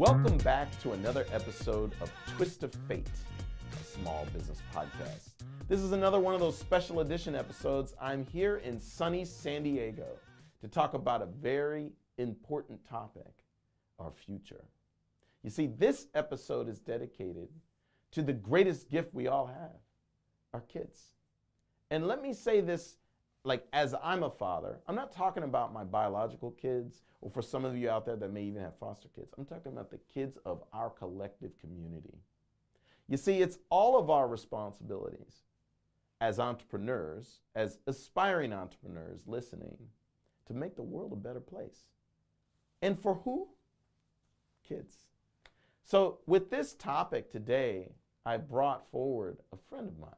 Welcome back to another episode of Twist of Fate, a small business podcast. This is another one of those special edition episodes. I'm here in sunny San Diego to talk about a very important topic, our future. You see, this episode is dedicated to the greatest gift we all have, our kids. And let me say this, like, as I'm a father, I'm not talking about my biological kids, or for some of you out there that may even have foster kids. I'm talking about the kids of our collective community. You see, it's all of our responsibilities as entrepreneurs, as aspiring entrepreneurs listening, to make the world a better place. And for who? Kids. So with this topic today, I brought forward a friend of mine,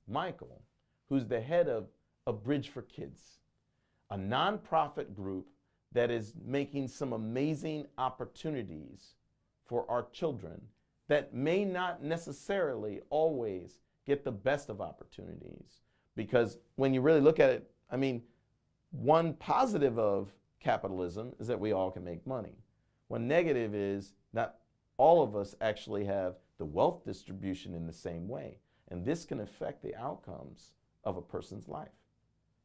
Michael, who's the head of A Bridge for Kids, a nonprofit group that is making some amazing opportunities for our children that may not necessarily always get the best of opportunities. Because when you really look at it, I mean, one positive of capitalism is that we all can make money. One negative is not all of us actually have the wealth distribution in the same way. And this can affect the outcomes of a person's life.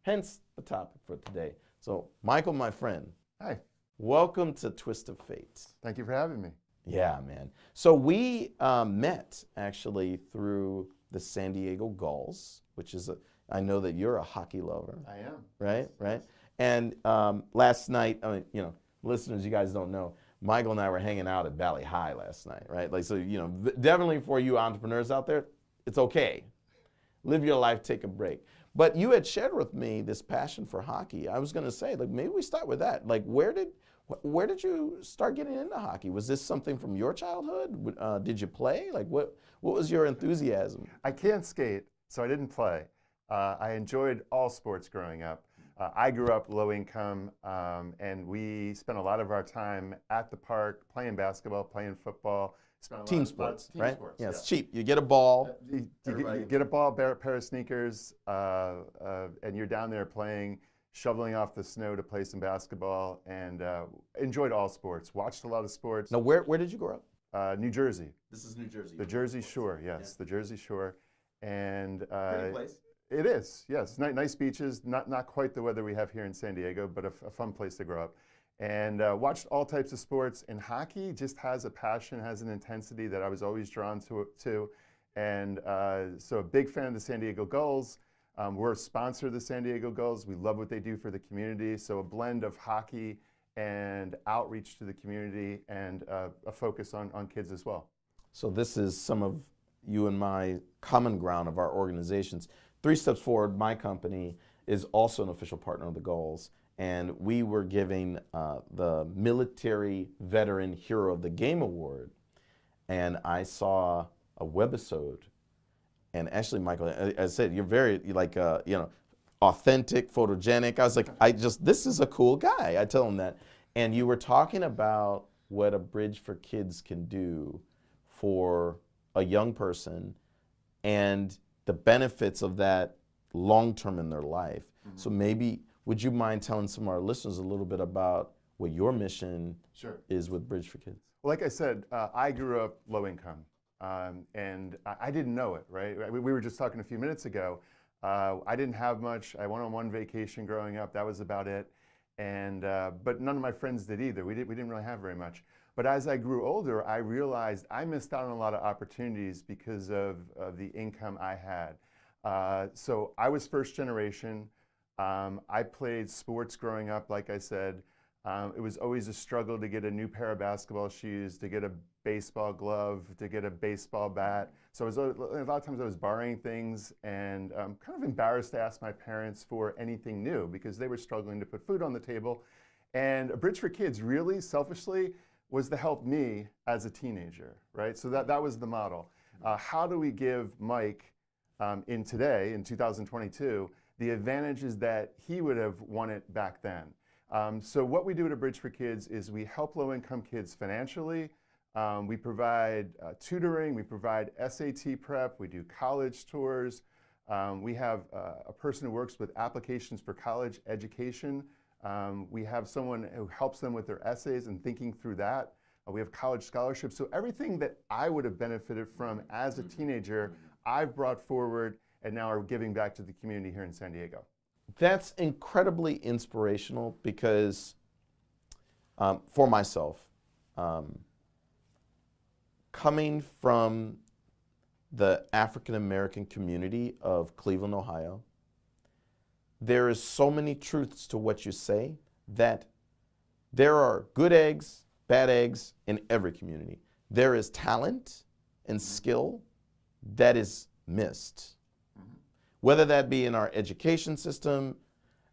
Hence the topic for today. So, Michael, my friend. Hi. Welcome to Twist of Fate. Thank you for having me. Yeah, man. So we met actually through the San Diego Gulls, which is I know that you're a hockey lover. I am. Right, right. And last night, I mean, you know, listeners, you guys don't know, Michael and I were hanging out at Valley High last night, right? Like, so, you know, definitely for you entrepreneurs out there, it's okay. Live your life, take a break. But you had shared with me this passion for hockey. I was going to say, like, maybe we start with that. Like, where did you start getting into hockey? Was this something from your childhood? Did you play? Like, what was your enthusiasm? I can't skate, so I didn't play. I enjoyed all sports growing up. I grew up low income, and we spent a lot of our time at the park playing basketball, playing football. Team sports, right? Sports, yeah, it's cheap. You get a ball. You get a ball, a pair of sneakers, and you're down there playing, shoveling off the snow to play some basketball, and enjoyed all sports. Watched a lot of sports. Now, where did you grow up? New Jersey. This is New Jersey. The Jersey Shore, yes, yeah. The Jersey Shore, and pretty place. It is, yes. Nice beaches. Not quite the weather we have here in San Diego, but a fun place to grow up. And watched all types of sports, and hockey just has a passion, has an intensity that I was always drawn to. And so a big fan of the San Diego Gulls. We're a sponsor of the San Diego Gulls. We love what they do for the community. So a blend of hockey and outreach to the community, and a focus on kids as well. So this is some of you and my common ground of our organizations. 3 Steps Forward, my company, is also an official partner of the Gulls. And we were giving the Military Veteran Hero of the Game Award. And I saw a webisode. And actually, Michael, as I said, you're very, like, you know, authentic, photogenic. I was like, this is a cool guy. I tell him that. And you were talking about what A Bridge for Kids can do for a young person and the benefits of that long-term in their life. Mm-hmm. So maybe, would you mind telling some of our listeners a little bit about what your mission is with Bridge for Kids? Well, like I said, I grew up low income, and I didn't know it, right? We were just talking a few minutes ago. I didn't have much. I went on one vacation growing up. That was about it. And but none of my friends did either. We didn't really have very much. But as I grew older, I realized I missed out on a lot of opportunities because of the income I had. So I was first generation. I played sports growing up, like I said. It was always a struggle to get a new pair of basketball shoes, to get a baseball glove, to get a baseball bat. So a lot of times I was borrowing things, and kind of embarrassed to ask my parents for anything new because they were struggling to put food on the table. And A Bridge for Kids really, selfishly, was to help me as a teenager, right? So that was the model. How do we give Mike, in 2022, the advantages that he would have wanted back then? So what we do at A Bridge for Kids is we help low-income kids financially. We provide tutoring, we provide SAT prep, we do college tours. We have a person who works with applications for college education. We have someone who helps them with their essays and thinking through that. We have college scholarships. So everything that I would have benefited from as a teenager, I've brought forward and now are giving back to the community here in San Diego. That's incredibly inspirational because for myself, coming from the African American community of Cleveland, Ohio, there is so many truths to what you say that there are good eggs, bad eggs in every community. There is talent and skill that is missed. Whether that be in our education system,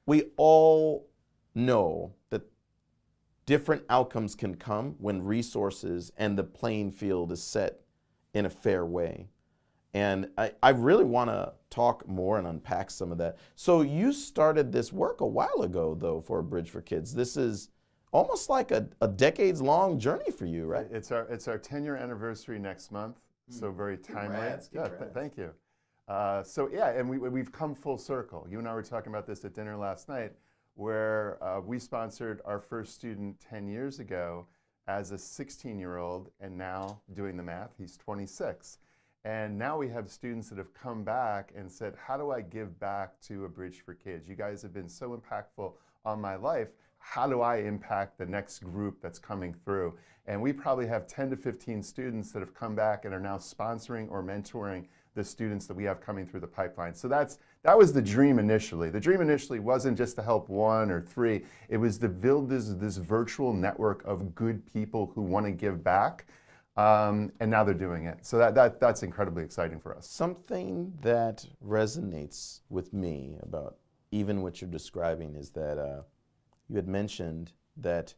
we all know that different outcomes can come when resources and the playing field is set in a fair way. And I really want to talk more and unpack some of that. So you started this work a while ago, though, for A Bridge for Kids. This is almost like a decades-long journey for you, right? It's our 10-year anniversary next month, so very timely. Congrats, Yeah, congrats. thank you. So yeah, and we've come full circle. You and I were talking about this at dinner last night, where we sponsored our first student 10 years ago as a 16-year-old, and now, doing the math, he's 26. And now we have students that have come back and said, how do I give back to A Bridge for Kids? You guys have been so impactful on my life. How do I impact the next group that's coming through? And we probably have 10 to 15 students that have come back and are now sponsoring or mentoring the students that we have coming through the pipeline. So that was the dream initially. The dream initially wasn't just to help 1 or 3. It was to build this virtual network of good people who want to give back. And now they're doing it. So that's incredibly exciting for us. Something that resonates with me about even what you're describing is that you had mentioned that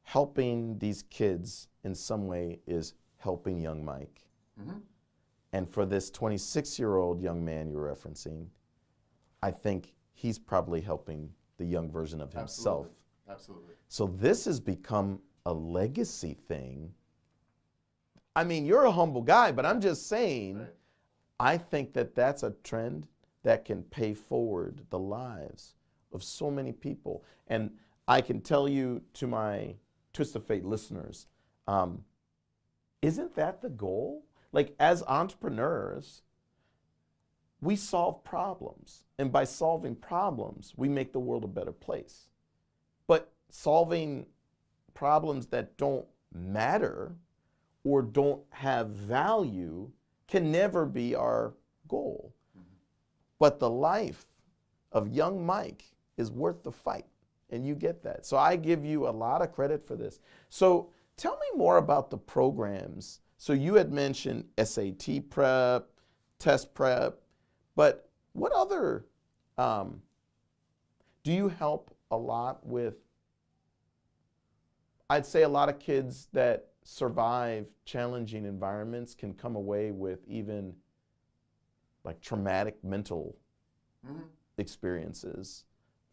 helping these kids in some way is helping young Mike. Mm-hmm. And for this 26-year-old young man you're referencing, I think he's probably helping the young version of himself. Absolutely. So this has become a legacy thing. I mean, you're a humble guy, but I'm just saying, Right. I think that that's a trend that can pay forward the lives of so many people. And I can tell you to my Twist of Fate listeners, isn't that the goal? Like, as entrepreneurs, we solve problems. And by solving problems, we make the world a better place. But solving problems that don't matter or don't have value can never be our goal. But the life of young Mike is worth the fight, and you get that. So I give you a lot of credit for this. So tell me more about the programs. So you had mentioned SAT prep, test prep, but what other, do you help a lot with, I'd say a lot of kids that survive challenging environments can come away with even like traumatic mental experiences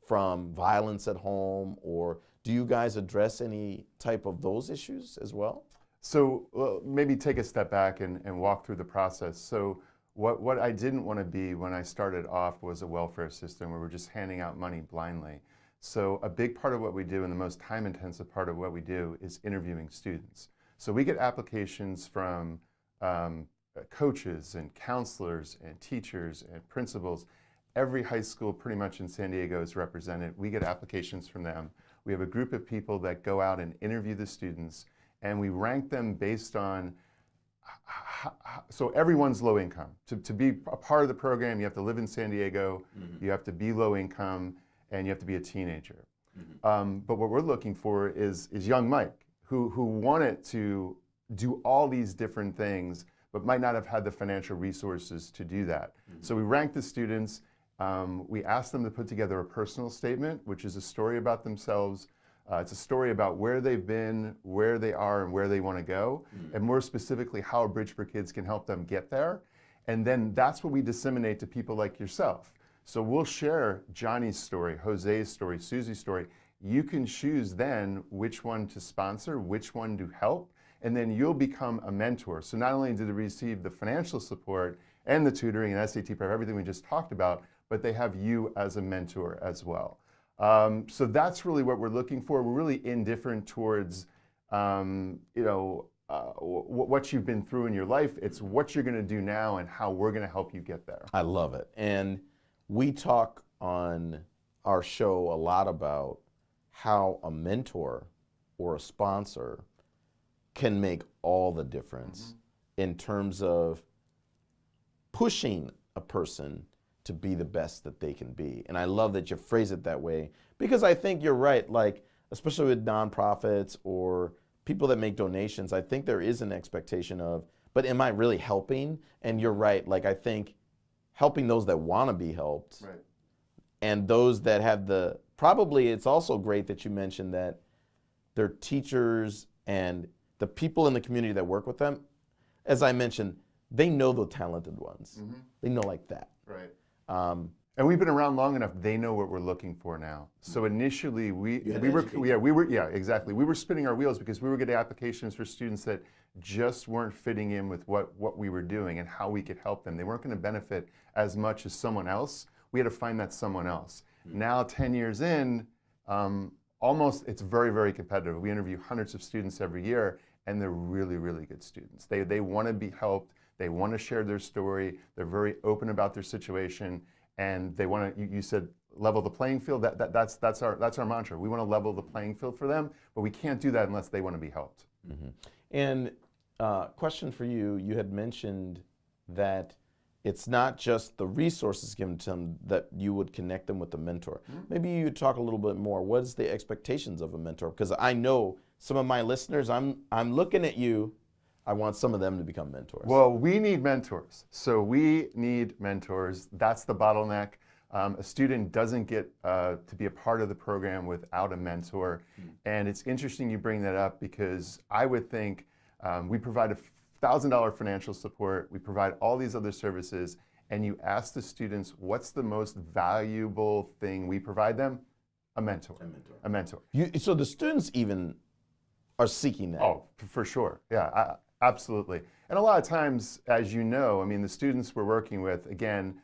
from violence at home, or do you guys address any type of those issues as well? So maybe take a step back and walk through the process. So what I didn't want to be when I started off was a welfare system where we're just handing out money blindly. So a big part of what we do and the most time-intensive part of what we do is interviewing students. So we get applications from coaches and counselors and teachers and principals. Every high school pretty much in San Diego is represented. We get applications from them. We have a group of people that go out and interview the students, and we rank them based on, so everyone's low income. To be a part of the program, you have to live in San Diego, you have to be low income, and you have to be a teenager. But what we're looking for is young Mike, who wanted to do all these different things, but might not have had the financial resources to do that. So we rank the students, we ask them to put together a personal statement, which is a story about themselves. It's a story about where they've been, where they are, and where they want to go, and more specifically, how A Bridge for Kids can help them get there. And then that's what we disseminate to people like yourself. So we'll share Johnny's story, Jose's story, Susie's story. You can choose then which one to sponsor, which one to help, and then you'll become a mentor. So not only do they receive the financial support and the tutoring and SAT prep, everything we just talked about, but they have you as a mentor as well. So that's really what we're looking for. We're really indifferent towards what you've been through in your life. It's what you're going to do now and how we're going to help you get there. I love it. And we talk on our show a lot about how a mentor or a sponsor can make all the difference in terms of pushing a person to be the best that they can be. And I love that you phrase it that way, because I think you're right, like, especially with nonprofits or people that make donations, I think there is an expectation of, but am I really helping? And you're right, like, I think helping those that want to be helped, Right. and those that have probably it's also great that you mentioned that their teachers and the people in the community that work with them, as I mentioned, they know the talented ones. They know like that. Right. And we've been around long enough, they know what we're looking for now. So initially we were spinning our wheels because we were getting applications for students that just weren't fitting in with what we were doing and how we could help them. They weren't going to benefit as much as someone else. We had to find that someone else. Now 10 years in, it's very, very competitive. We interview hundreds of students every year, and they're really, really good students. They want to be helped. They want to share their story. They're very open about their situation, and they want to. You said level the playing field. That's our mantra. We want to level the playing field for them, but we can't do that unless they want to be helped. And question for you: you had mentioned that it's not just the resources given to them, that you would connect them with a mentor. Maybe you could talk a little bit more. What is the expectations of a mentor? Because I know some of my listeners, I'm looking at you. I want some of them to become mentors. Well, we need mentors. So we need mentors. That's the bottleneck. A student doesn't get to be a part of the program without a mentor. And it's interesting you bring that up, because I would think we provide $1,000 financial support, we provide all these other services, and you ask the students, what's the most valuable thing we provide them? A mentor. A mentor. So the students even are seeking that. Oh, for sure. Yeah, absolutely. And a lot of times, as you know, I mean, the students we're working with, again,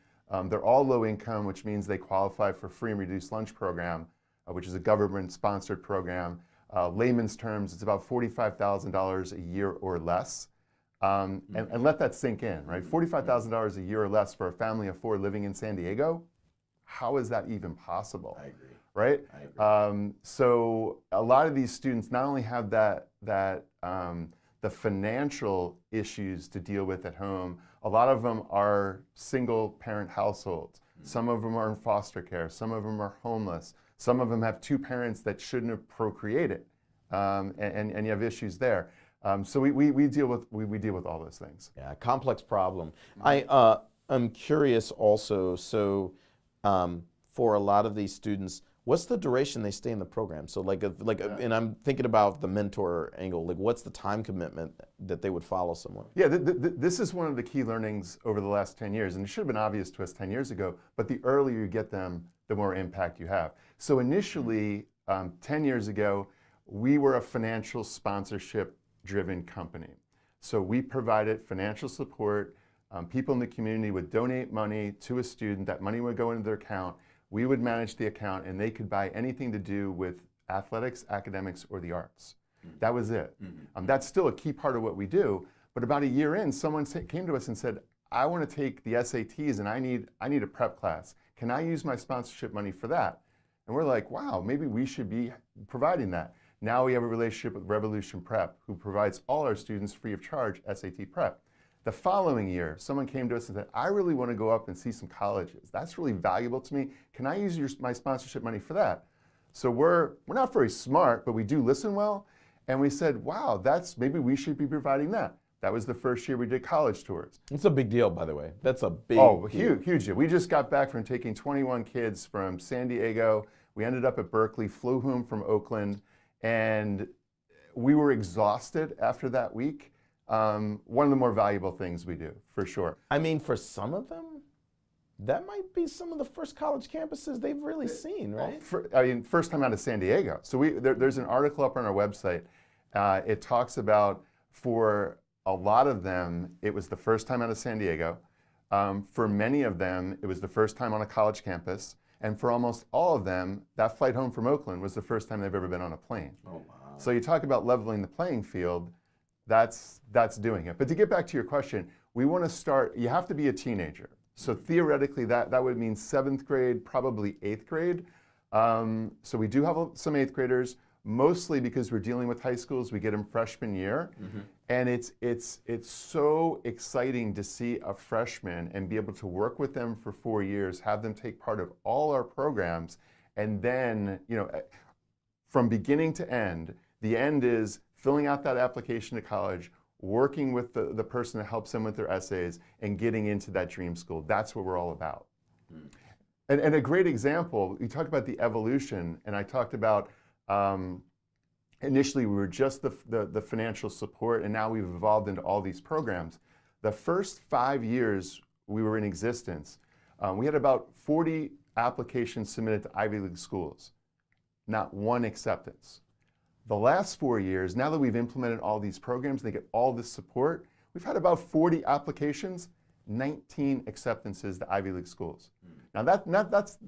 they're all low income, which means they qualify for free and reduced lunch program, which is a government-sponsored program. Layman's terms, it's about $45,000 a year or less. And let that sink in, right? $45,000 a year or less for a family of 4 living in San Diego? How is that even possible? I agree. Right? I agree. So a lot of these students not only have the financial issues to deal with at home, a lot of them are single parent households. Some of them are in foster care. Some of them are homeless. Some of them have 2 parents that shouldn't have procreated, and you have issues there. So we deal with all those things. Yeah, complex problem. I'm curious also. So for a lot of these students, what's the duration they stay in the program? So and I'm thinking about the mentor angle. Like, what's the time commitment that they would follow someone? Yeah, this is one of the key learnings over the last 10 years, and it should have been obvious to us 10 years ago. But the earlier you get them, the more impact you have. So initially, 10 years ago, we were a financial sponsorship-driven company. So we provided financial support. People in the community would donate money to a student. That money would go into their account. We would manage the account, and they could buy anything to do with athletics, academics, or the arts. That was it. That's still a key part of what we do. But about a year in, someone came to us and said, I want to take the SATs, and I need a prep class. Can I use my sponsorship money for that? And we're like, wow, maybe we should be providing that. Now we have a relationship with Revolution Prep, who provides all our students free of charge SAT prep. The following year, someone came to us and said, I really want to go up and see some colleges. That's really valuable to me. Can I use my sponsorship money for that? So we're not very smart, but we do listen well. And we said, wow, maybe we should be providing that. That was the first year we did college tours. It's a big deal, by the way. That's a big deal. Huge deal. We just got back from taking 21 kids from San Diego. We ended up at Berkeley, flew home from Oakland, and we were exhausted after that week. One of the more valuable things we do, for sure. I mean, for some of them, that might be some of the first college campuses they've really seen, right? First time out of San Diego. So there's an article up on our website. It talks about, for a lot of them, it was the first time out of San Diego. For many of them, it was the first time on a college campus. And for almost all of them, that flight home from Oakland was the first time they've ever been on a plane. Oh, wow. So you talk about leveling the playing field, that's doing it. But to get back to your question, we want to start, you have to be a teenager. So theoretically, that would mean 7th grade, probably 8th grade. So we do have some 8th graders, mostly because we're dealing with high schools. We get them freshman year. And it's so exciting to see a freshman and be able to work with them for 4 years, have them take part of all our programs, and then, from beginning to end, the end is filling out that application to college, working with the person that helps them with their essays, and getting into that dream school. That's what we're all about. And a great example, you talked about the evolution, and I talked about initially we were just the financial support, and now we've evolved into all these programs. The first 5 years we were in existence, we had about 40 applications submitted to Ivy League schools, not one acceptance. The last 4 years, now that we've implemented all these programs, they get all this support, we've had about 40 applications, 19 acceptances to Ivy League schools. Now that's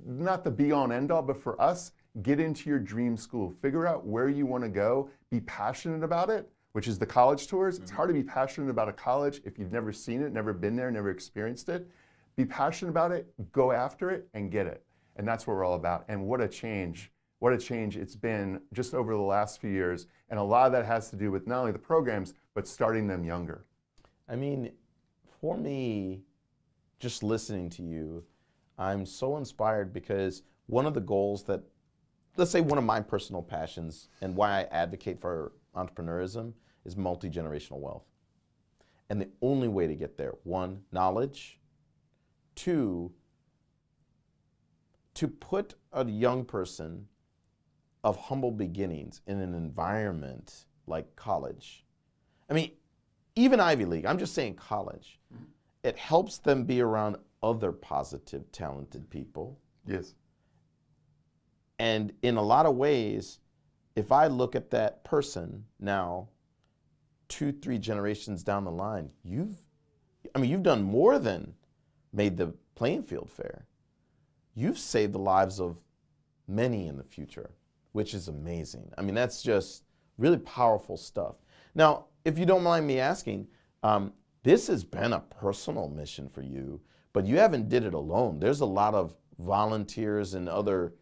not the be-all and end-all, but for us, get into your dream school. Figure out where you want to go. Be passionate about it, which is the college tours. It's hard to be passionate about a college if you've never seen it, never been there, never experienced it. Be passionate about it, go after it, and get it. And that's what we're all about. And what a change it's been just over the last few years. And a lot of that has to do with not only the programs, but starting them younger. I mean, for me, just listening to you, I'm so inspired because one of the goals that, let's say one of my personal passions and why I advocate for entrepreneurism is multi-generational wealth. And the only way to get there, 1, knowledge, 2, to put a young person of humble beginnings in an environment like college. I mean, even Ivy League, I'm just saying college, it helps them be around other positive, talented people. Yes. And in a lot of ways, if I look at that person now, 2, 3 generations down the line, you've done more than made the playing field fair. You've saved the lives of many in the future, which is amazing. I mean, that's just really powerful stuff. Now, if you don't mind me asking, this has been a personal mission for you, but you haven't did it alone. There's a lot of volunteers and other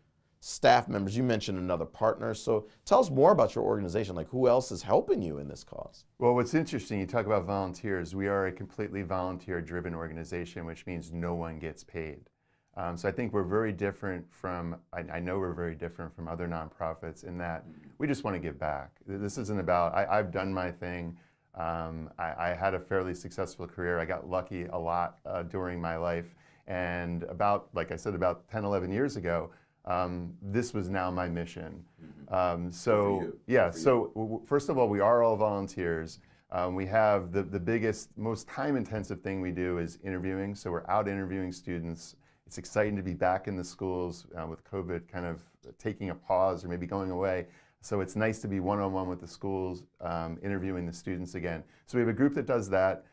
staff members. You mentioned another partner. So tell us more about your organization. Like, who else is helping you in this cause? Well, what's interesting, you talk about volunteers. We are a completely volunteer-driven organization, which means no one gets paid. So I think we're very different from, I know we're very different from other nonprofits in that we just want to give back. This isn't about, I've done my thing. I had a fairly successful career. I got lucky a lot during my life. And about, like I said, about 10, 11 years ago, this was now my mission. So first of all, we are all volunteers. We have the biggest, most time-intensive thing we do is interviewing. So we're out interviewing students. It's exciting to be back in the schools with COVID kind of taking a pause or maybe going away. So it's nice to be one-on-one with the schools, interviewing the students again. So we have a group that does that.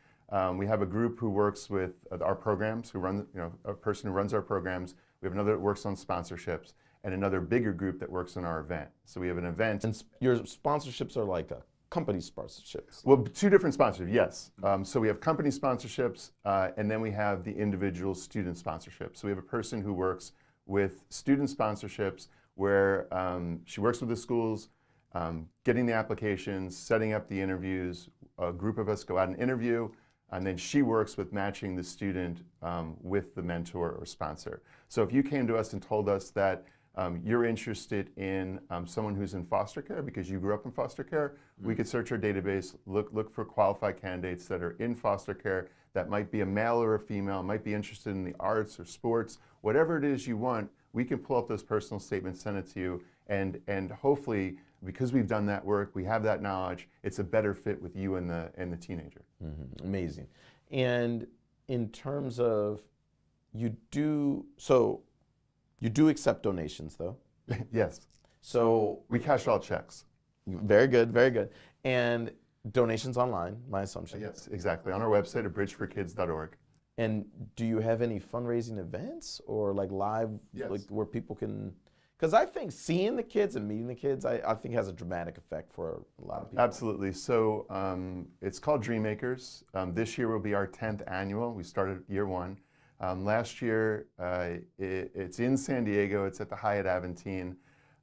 We have a group who works with our programs, who run, a person who runs our programs. We have another that works on sponsorships, and another bigger group that works on our event. So we have an event. And your sponsorships are like a company sponsorships? Well, 2 different sponsorships, yes. So we have company sponsorships, and then we have the individual student sponsorships. So we have a person who works with student sponsorships where she works with the schools, getting the applications, setting up the interviews. A group of us go out and interview, and then she works with matching the student with the mentor or sponsor. So if you came to us and told us that you're interested in someone who's in foster care because you grew up in foster care, we could search our database, look for qualified candidates that are in foster care that might be a male or a female, might be interested in the arts or sports, whatever it is you want, we can pull up those personal statements, send it to you, and hopefully, because we've done that work, we have that knowledge, it's a better fit with you and the teenager. Amazing. And in terms of, you do accept donations though? Yes. So we cash all checks. Very good, very good. And donations online, my assumption. Yes, exactly. On our website at bridgeforkids.org. And do you have any fundraising events or like live, Yes. like where people can Because I think seeing the kids and meeting the kids, I think has a dramatic effect for a lot of people. Absolutely. So it's called Dreammakers. This year will be our 10th annual. We started year 1. Last year, it's in San Diego. It's at the Hyatt Aventine.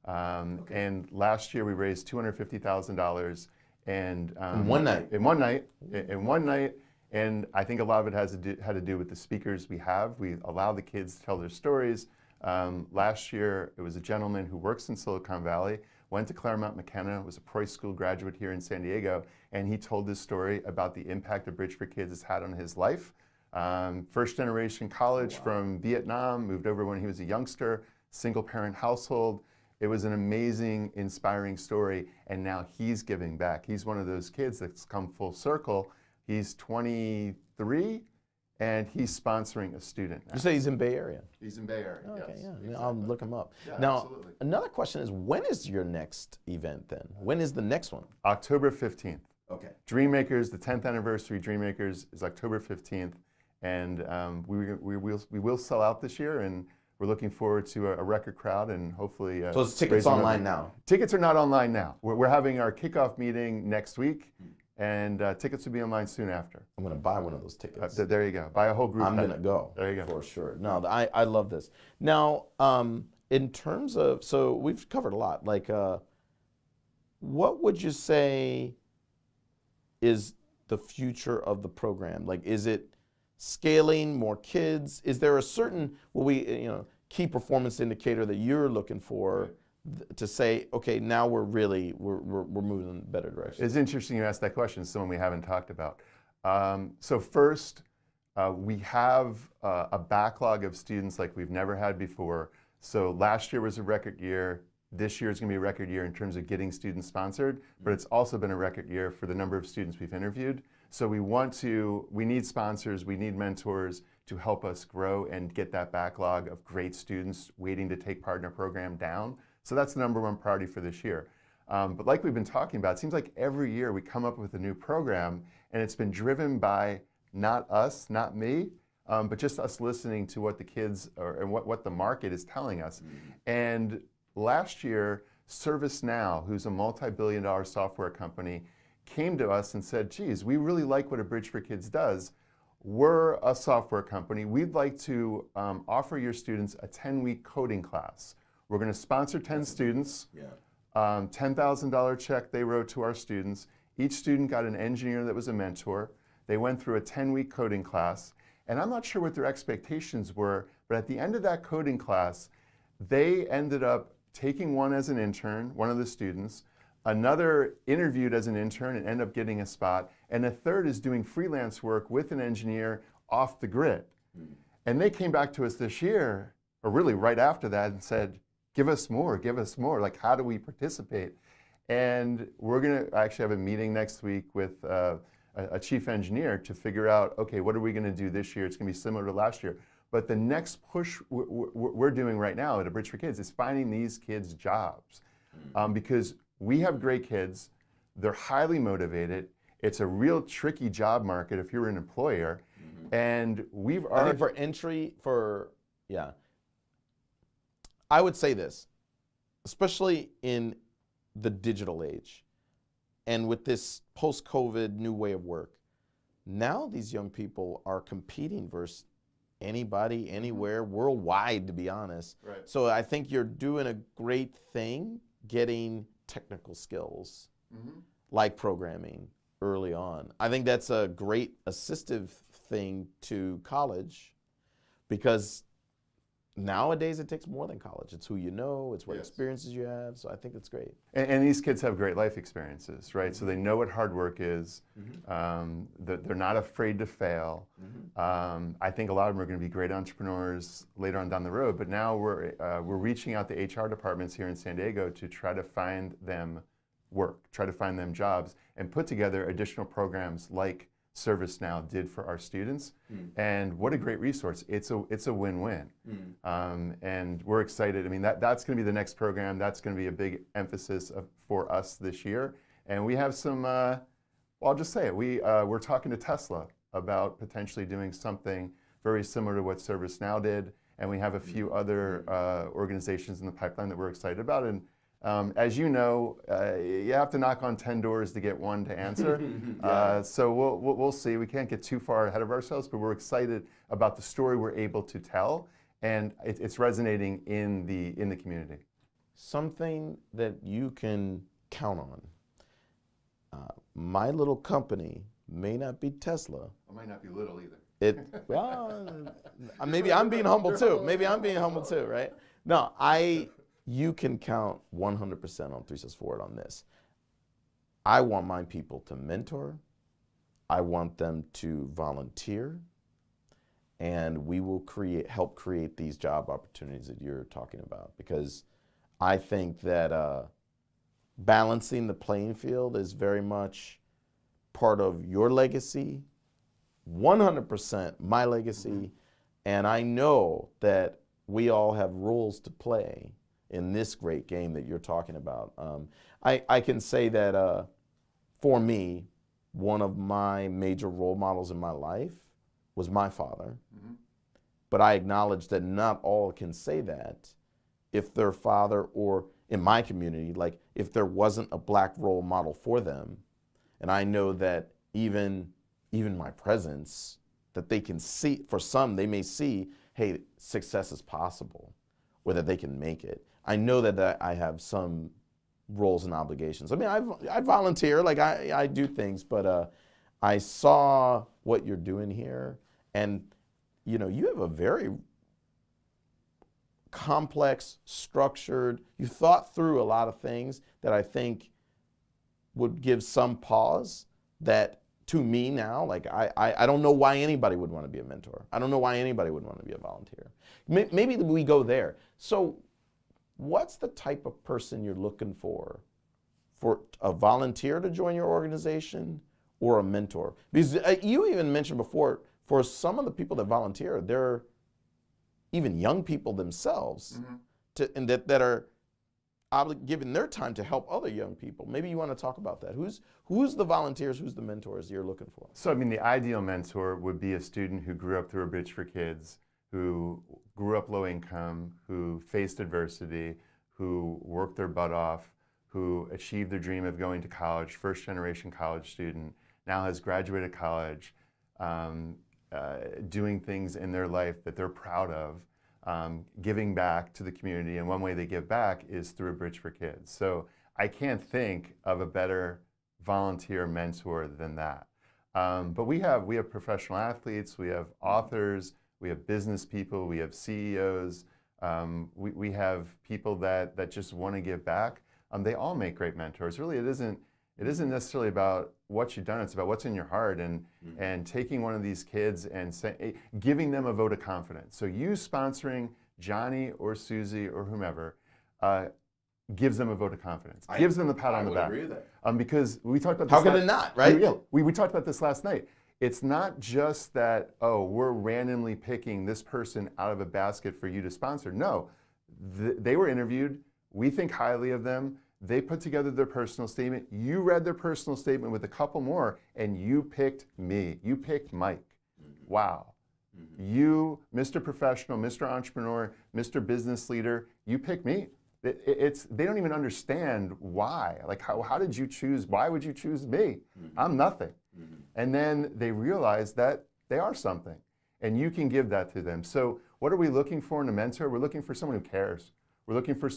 And last year we raised $250,000. And in one night. In one night. In one night. And I think a lot of it had to do with the speakers we have. We allow the kids to tell their stories. Last year, it was a gentleman who works in Silicon Valley, went to Claremont McKenna, was a Preuss School graduate here in San Diego, and he told this story about the impact that Bridge for Kids has had on his life. First generation college from Vietnam, moved over when he was a youngster, single parent household. It was an amazing, inspiring story, and now he's giving back. He's one of those kids that's come full circle. He's 23, and he's sponsoring a student now. You say he's in Bay Area? He's in Bay Area, okay, yes. yeah. Exactly. I'll look him up. Yeah, now, absolutely. Another question is, when is your next event then? When is the next one? October 15th. Okay. Dreammakers, the 10th anniversary Dreammakers is October 15th, and we will sell out this year, and we're looking forward to a record crowd and hopefully. So it's tickets online now? Tickets are not online now. We're having our kickoff meeting next week, and tickets will be online soon after. I'm going to buy one of those tickets. There you go. Buy a whole group. I'm going to go. There you go. For sure. No, I love this. Now, in terms of, so we've covered a lot. Like, what would you say is the future of the program? Like, is it scaling more kids? Is there a certain, key performance indicator that you're looking for to say, okay, now we're moving in a better direction? It's interesting you asked that question. It's someone we haven't talked about. So first, we have a backlog of students like we've never had before. So last year was a record year. This year is going to be a record year in terms of getting students sponsored, but it's also been a record year for the number of students we've interviewed. So we need sponsors, we need mentors to help us grow and get that backlog of great students waiting to take part in our program down. So that's the number one priority for this year. But like we've been talking about, it seems like every year we come up with a new program, and it's been driven by not us, not me, but just us listening to what the kids and what the market is telling us. And last year, ServiceNow, who's a multi-billion-dollar software company, came to us and said, geez, we really like what a Bridge for Kids does. We're a software company. We'd like to offer your students a 10-week coding class. We're going to sponsor 10 students, $10,000 check they wrote to our students. Each student got an engineer that was a mentor. They went through a 10-week coding class. And I'm not sure what their expectations were, but at the end of that coding class, they ended up taking one as an intern, one of the students, another interviewed as an intern and ended up getting a spot, and a third is doing freelance work with an engineer off the grid. And they came back to us this year, or really right after that, and said, give us more, like how do we participate? And we're going to actually have a meeting next week with a chief engineer to figure out, okay, what are we going to do this year? It's going to be similar to last year. But the next push we're doing right now at A Bridge for Kids is finding these kids jobs. Because we have great kids, they're highly motivated, it's a real tricky job market if you're an employer, and we've already... I think for entry, I would say this, especially in the digital age, and with this post-COVID new way of work, now these young people are competing versus anybody, anywhere, worldwide, to be honest. Right. So I think you're doing a great thing getting technical skills like programming early on. I think that's a great assistive thing to college, because nowadays it takes more than college. It's who you know, it's what experiences you have, so I think that's great. And these kids have great life experiences, right? So they know what hard work is. They're not afraid to fail. I think a lot of them are going to be great entrepreneurs later on down the road, but now we're reaching out to HR departments here in San Diego to try to find them work, try to find them jobs, and put together additional programs like ServiceNow did for our students. And what a great resource. It's a win-win. And we're excited. I mean, that's going to be the next program. That's going to be a big emphasis for us this year. And we have some, well, I'll just say it. We're talking to Tesla about potentially doing something very similar to what ServiceNow did. and we have a few other organizations in the pipeline that we're excited about. And as you know, you have to knock on 10 doors to get one to answer. So we'll see. We can't get too far ahead of ourselves, but we're excited about the story we're able to tell, and it's resonating in the community. Something that you can count on. My little company may not be Tesla. It might not be little either. Maybe I'm being humble too. Maybe I'm being humble too, right? No, you can count 100% on Threesomes Forward on this. I want my people to mentor. I want them to volunteer, and we will help create these job opportunities that you're talking about, because I think that balancing the playing field is very much part of your legacy, 100% my legacy, and I know that we all have roles to play in this great game that you're talking about. I can say that for me, one of my major role models in my life was my father, but I acknowledge that not all can say that if their father, or in my community, like if there wasn't a black role model for them. And I know that even my presence, that they can see, for some, they may see, hey, success is possible, or that they can make it. I know that I have some roles and obligations. I mean, I volunteer, like I do things, but I saw what you're doing here, and you know, you have a very complex, structured, you thought through a lot of things that I think would give some pause, that to me now, like I don't know why anybody would want to be a mentor. I don't know why anybody would want to be a volunteer. Maybe we go there. So what's the type of person you're looking for a volunteer to join your organization or a mentor? Because you even mentioned before, for some of the people that volunteer, they're even young people themselves, and that are giving their time to help other young people. Maybe you want to talk about that. Who's the volunteers, who's the mentors you're looking for? So I mean, the ideal mentor would be a student who grew up through a Bridge for Kids, who grew up low income, who faced adversity, who worked their butt off, who achieved their dream of going to college, first generation college student, now has graduated college, doing things in their life that they're proud of, giving back to the community, and one way they give back is through a Bridge for Kids. So I can't think of a better volunteer mentor than that. But we have professional athletes, we have authors, we have business people, we have CEOs, we have people that just want to give back. They all make great mentors. Really, it isn't necessarily about what you've done, it's about what's in your heart, and taking one of these kids and giving them a vote of confidence. So you sponsoring Johnny or Susie or whomever gives them a vote of confidence, gives them the pat on the back. I would agree with that. Because we talked about this. How could it not, right? We talked about this last night. It's not just that, oh, we're randomly picking this person out of a basket for you to sponsor. No, they were interviewed. We think highly of them. They put together their personal statement. You read their personal statement with a couple more, and you picked me. You picked Mike. Wow. You, Mr. Professional, Mr. Entrepreneur, Mr. Business Leader, you picked me. They don't even understand why. Like, how did you choose? Why would you choose me? I'm nothing. And then they realize that they are something, and you can give that to them. So what are we looking for in a mentor? We're looking for someone who cares. We're looking for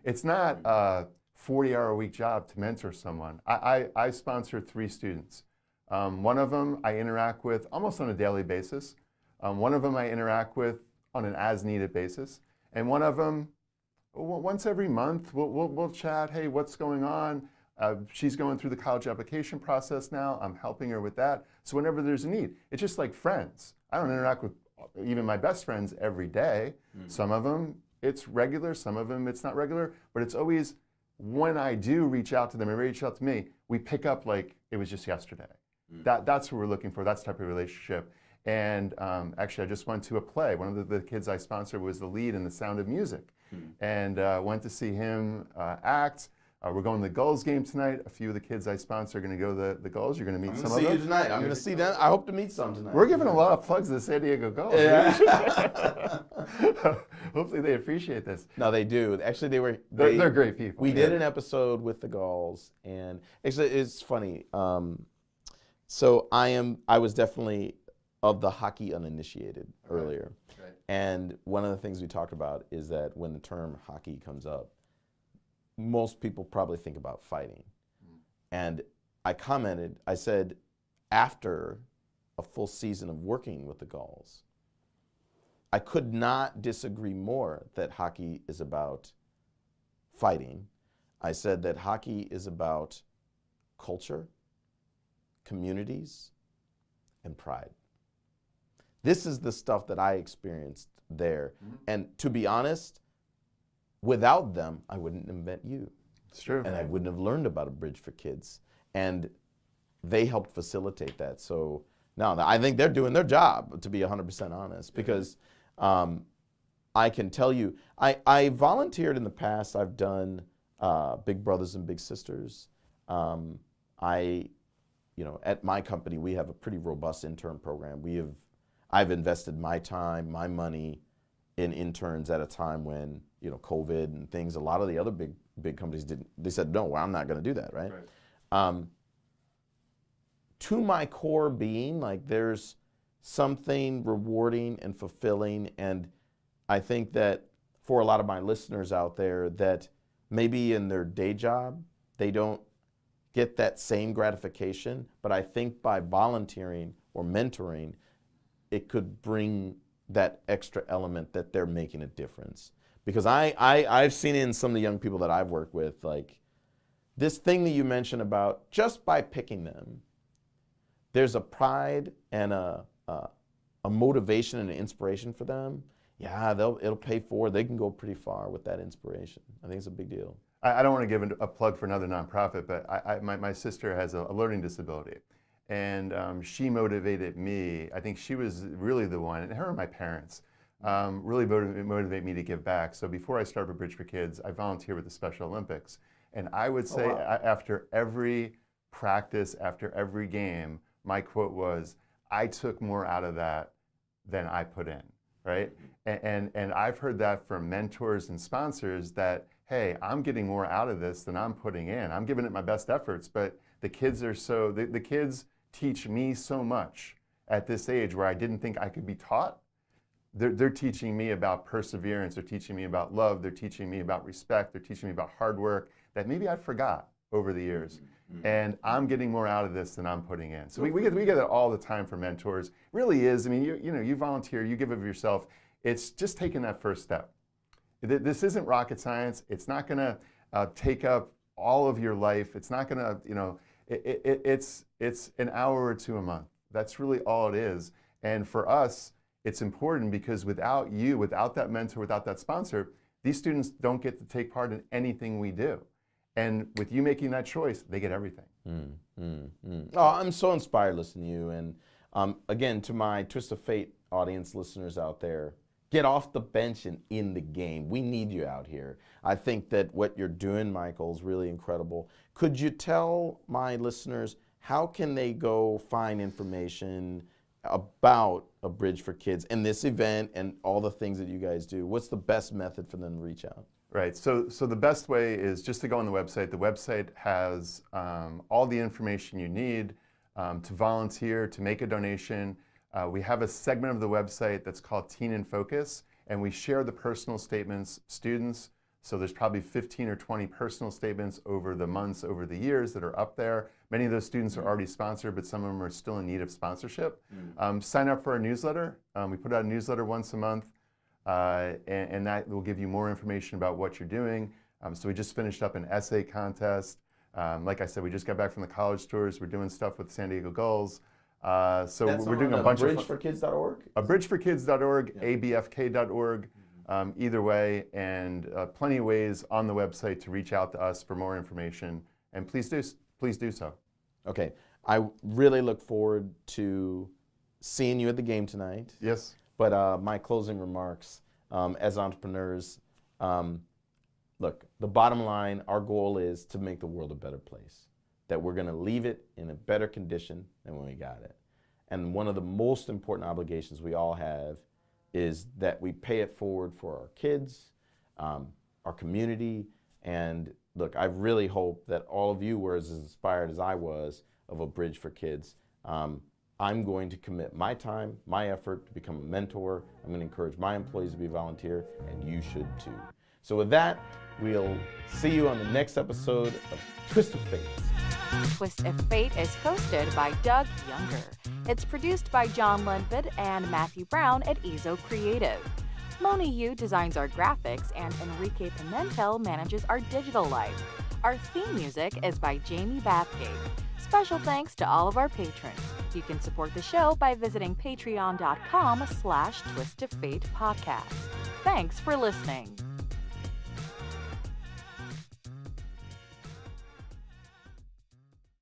it's not a 40-hour-a-week job to mentor someone. I sponsor 3 students. One of them I interact with almost on a daily basis. One of them I interact with on an as-needed basis. And one of them, once every month, we'll chat, hey, what's going on? She's going through the college application process now. I'm helping her with that. So whenever there's a need, it's just like friends. I don't interact with even my best friends every day. Some of them, it's regular. Some of them, it's not regular. But it's always, when I do reach out to them and reach out to me, we pick up like it was just yesterday. That's what we're looking for, that type of relationship. And actually, I just went to a play. One of the kids I sponsored was the lead in The Sound of Music. And went to see him act. We're going to the Gulls game tonight. A few of the kids I sponsor are going to go to the Gulls. You're going to meet some of them. See you tonight. I'm going to see them. I hope to meet some tonight. We're giving a lot of plugs to the San Diego Gulls. Yeah. Hopefully they appreciate this. No, they do. Actually, They're great people. We did an episode with the Gulls, and actually, it's funny. So I was definitely of the hockey uninitiated earlier. Right. And one of the things we talked about is that when the term hockey comes up, most people probably think about fighting. And I commented, I said, after a full season of working with the Gulls, I could not disagree more that hockey is about fighting. I said that hockey is about culture, communities, and pride. This is the stuff that I experienced there. And to be honest, without them, I wouldn't have met you. It's true. And I wouldn't have learned about A Bridge for Kids. And they helped facilitate that. So now I think they're doing their job, to be 100% honest, because I can tell you, I volunteered in the past. I've done Big Brothers and Big Sisters. At my company, we have a pretty robust intern program. I've invested my time, my money in interns at a time when, COVID and things, a lot of the other big companies didn't. They said, no, well, I'm not going to do that, right? To my core being, like, there's something rewarding and fulfilling, and I think that for a lot of my listeners out there that maybe in their day job, they don't get that same gratification, but I think by volunteering or mentoring, it could bring that extra element that they're making a difference. Because I've seen it in some of the young people that I've worked with, like this thing that you mentioned about just by picking them, there's a pride and a motivation and an inspiration for them. Yeah, it'll pay forward. They can go pretty far with that inspiration. I think it's a big deal. I don't want to give a plug for another nonprofit, but my sister has a learning disability. And she motivated me. I think she was really the one, and her and my parents, really motivate me to give back. So before I started with Bridge for Kids, I volunteered with the Special Olympics. And I would say after every practice, after every game, my quote was, I took more out of that than I put in, right? And I've heard that from mentors and sponsors that, hey, I'm getting more out of this than I'm putting in. I'm giving it my best efforts, but the kids are the kids teach me so much at this age where I didn't think I could be taught. They're teaching me about perseverance. They're teaching me about love. They're teaching me about respect. They're teaching me about hard work that maybe I forgot over the years. And I'm getting more out of this than I'm putting in. So we get it all the time from mentors. It really is. I mean, you volunteer, you give of yourself. It's just taking that first step. This isn't rocket science. It's not going to take up all of your life. It's not going to, it's an hour or two a month. That's really all it is. And for us, it's important because without you, without that mentor, without that sponsor, these students don't get to take part in anything we do. And with you making that choice, they get everything. Oh, I'm so inspired listening to you. And again, to my Twist of Fate audience listeners out there, get off the bench and in the game. We need you out here. I think that what you're doing, Michael, is really incredible. Could you tell my listeners how can they go find information about A Bridge for Kids and this event and all the things that you guys do? What's the best method for them to reach out? Right. So the best way is just to go on the website. The website has all the information you need to volunteer, to make a donation. We have a segment of the website that's called Teen in Focus, and we share the personal statements, students. So there's probably 15 or 20 personal statements over the months, over the years that are up there. Many of those students are already sponsored, but some of them are still in need of sponsorship. Sign up for our newsletter. We put out a newsletter once a month, and that will give you more information about what you're doing. So we just finished up an essay contest. Like I said, we just got back from the college tours. We're doing stuff with San Diego Gulls. So That's we're doing a bunch of abridgeforkids.org? Abridgeforkids.org, abfk.org, either way, and plenty of ways on the website to reach out to us for more information. And please do so. Okay. I really look forward to seeing you at the game tonight. Yes. But my closing remarks, as entrepreneurs, look, the bottom line, our goal is to make the world a better place, that we're going to leave it in a better condition than when we got it. And one of the most important obligations we all have is that we pay it forward for our kids, our community, and look, I really hope that all of you were as inspired as I was of a Bridge for Kids. I'm going to commit my time, my effort to become a mentor. I'm going to encourage my employees to be a volunteer, and you should too. So with that, we'll see you on the next episode of Twist of Fate. Twist of Fate is hosted by Doug Younger. It's produced by John Lenford and Matthew Brown at Ezo Creative. Moni Yu designs our graphics, and Enrique Pimentel manages our digital life. Our theme music is by Jamie Bathgate. Special thanks to all of our patrons. You can support the show by visiting patreon.com/twistoffatepodcast. Thanks for listening.